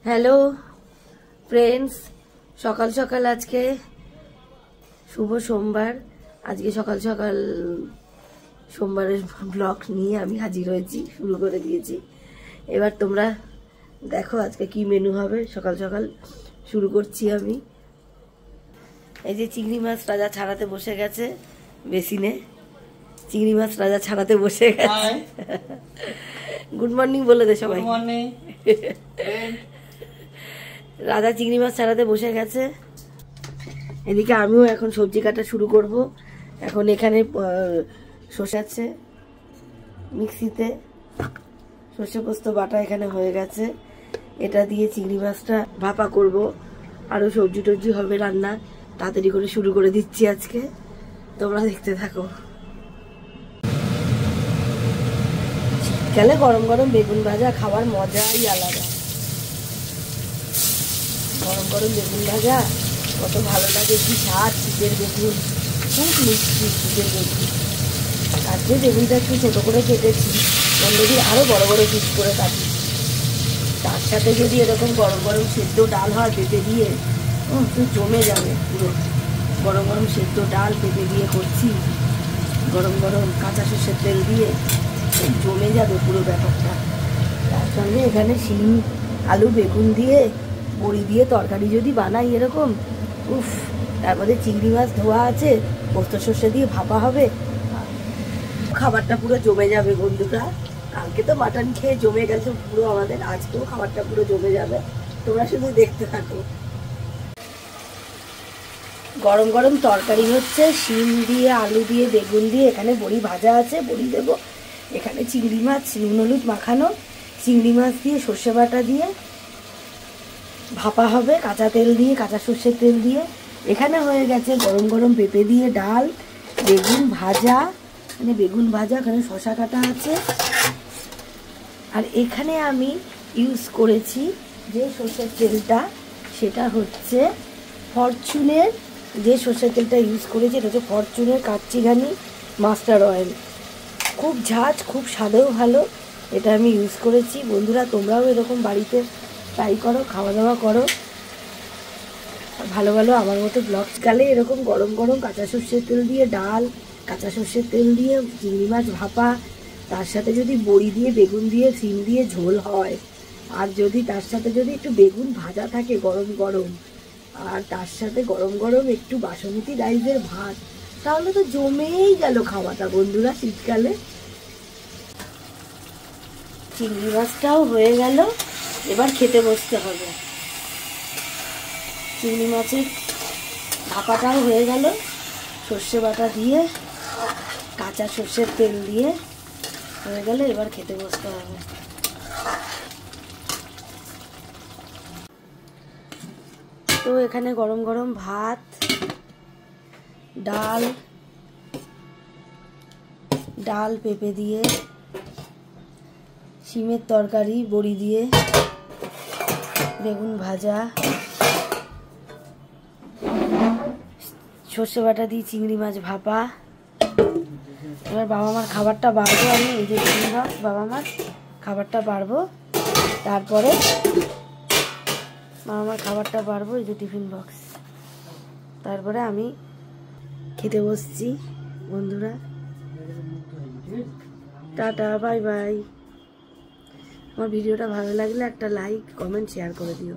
Hello friends, সকাল সকাল আজকে শুভ সোমবার। আজকে সকাল সকাল সোমবারের ব্লগ নিয়ে আমি হাজির হয়েছি, শুরু করে দিয়েছি। এবার তোমরা দেখো আজকে কি মেনু হবে। সকাল সকাল শুরু করছি আমি। এই যে চিংড়ি মাছ রাজা ছাড়াতে বসে গেছে বেসিনে। চিংড়ি মাছ রাজা ছাড়াতে বসে গেছে। গুড মর্নিং বলে দে সবাই। Good morning. রাজা চিংড়ি মাছ ছাড়াতে বসে গেছে। এদিকে আমিও এখন সবজি কাটা শুরু করব। এখন এখানে সর্ষে আছে মিক্সিতে, সর্ষে পোস্ত বাটা এখানে হয়ে গেছে। এটা দিয়ে চিংড়ি মাছটা ভাপা করব। আরো সবজি টবজি হবে রান্না। তাড়াতাড়ি করে শুরু করে দিচ্ছি আজকে, তোমরা দেখতে থাকো। শীতকালে গরম গরম বেগুন ভাজা খাওয়ার মজাই আলাদা। গরম গরম বেগুন ভাজা কত ভালো লাগে, কি স্বাদ শীতের বেগুন, খুব মিষ্টি শীতের বেগুন। আজকে বেগুনটা একটু ছোটো করে কেটেছি, অন্যদিন আরও বড় বড় পিস করে কাটি। তার সাথে যদি এরকম গরম গরম সেদ্ধ ডাল হয় পেঁপে দিয়ে, একটু জমে যাবে পুরো। গরম গরম সেদ্ধ ডাল পেঁপে দিয়ে করছি, গরম গরম কাঁচা সর্ষের তেল দিয়ে জমে যাবে পুরো ব্যাপারটা। তার সঙ্গে এখানে শিম আলু বেগুন দিয়ে বড়ি দিয়ে তরকারি যদি বানাই এরকম, উফ। তারপরে চিংড়ি মাছ ধোয়া আছে, পোস্ত সর্ষে দিয়ে ভাপা হবে, খাবারটা পুরো জমে যাবে বন্ধুরা। কালকে তো মাটন খেয়ে জমে গেছে পুরো আমাদের, আজকেও খাবারটা পুরো জমে যাবে। তোমরা শুধু দেখতে থাকো। গরম গরম তরকারি হচ্ছে, শিম দিয়ে আলু দিয়ে বেগুন দিয়ে, এখানে বড়ি ভাজা আছে, বড়ি দেবো। এখানে চিংড়ি মাছ নুন হলুদ মাখানো, চিংড়ি মাছ দিয়ে সর্ষে বাটা দিয়ে ভাপা হবে, কাঁচা তেল দিয়ে, কাঁচা সর্ষের তেল দিয়ে। এখানে হয়ে গেছে গরম গরম পেঁপে দিয়ে ডাল, বেগুন ভাজা, মানে বেগুন ভাজা, এখানে শশা কাটা আছে। আর এখানে আমি ইউজ করেছি যে সর্ষের তেলটা, সেটা হচ্ছে ফরচুনের যে সর্ষের তেলটা ইউজ করেছি, এটা হচ্ছে ফরচুনের কাচ্চিঘানি মাস্টার অয়েল। খুব ঝাঁজ, খুব স্বাদেও ভালো। এটা আমি ইউজ করেছি। বন্ধুরা তোমরাও এরকম বাড়িতে ট্রাই করো, খাওয়া দাওয়া করো ভালো ভালো আমার মতো। ব্লগকালে এরকম গরম গরম কাঁচা সর্ষের তেল দিয়ে ডাল, কাঁচা সর্ষের তেল দিয়ে চিংড়ি মাছ ভাপা, তার সাথে যদি বড়ি দিয়ে বেগুন দিয়ে সিম দিয়ে ঝোল হয়, আর যদি তার সাথে যদি একটু বেগুন ভাজা থাকে গরম গরম, আর তার সাথে গরম গরম একটু বাসমতি রাইসের ভাত, তাহলে তো জমেই গেল খাওয়াটা বন্ধুরা শীতকালে। চিংড়ি মাছটাও হয়ে গেল, এবার খেতে বসতে হবে। চিংড়ি মাছের ভাপাটাও হয়ে গেল, সর্ষে বাটা দিয়ে কাঁচা সর্ষের তেল দিয়ে হয়ে গেলে এবার খেতে বসতে হবে। তো এখানে গরম গরম ভাত, ডাল, ডাল পেঁপে দিয়ে, শিমের তরকারি বড়ি দিয়ে, বেগুন ভাজা, সর্ষে বাটা দিয়ে চিংড়ি মাছ ভাপা। এবার বাবা মার খাবারটা বাড়বো আমি, এই যে টিফিন বক্স, বাবা মার খাবারটা বাড়বো। তারপরে বাবা মার খাবারটা বাড়বো, এই যে টিফিন বক্স। তারপরে আমি খেতে বসছি বন্ধুরা। Tata, bye bye. আমার ভিডিওটা ভালো লাগলে একটা লাইক কমেন্ট শেয়ার করে দিও।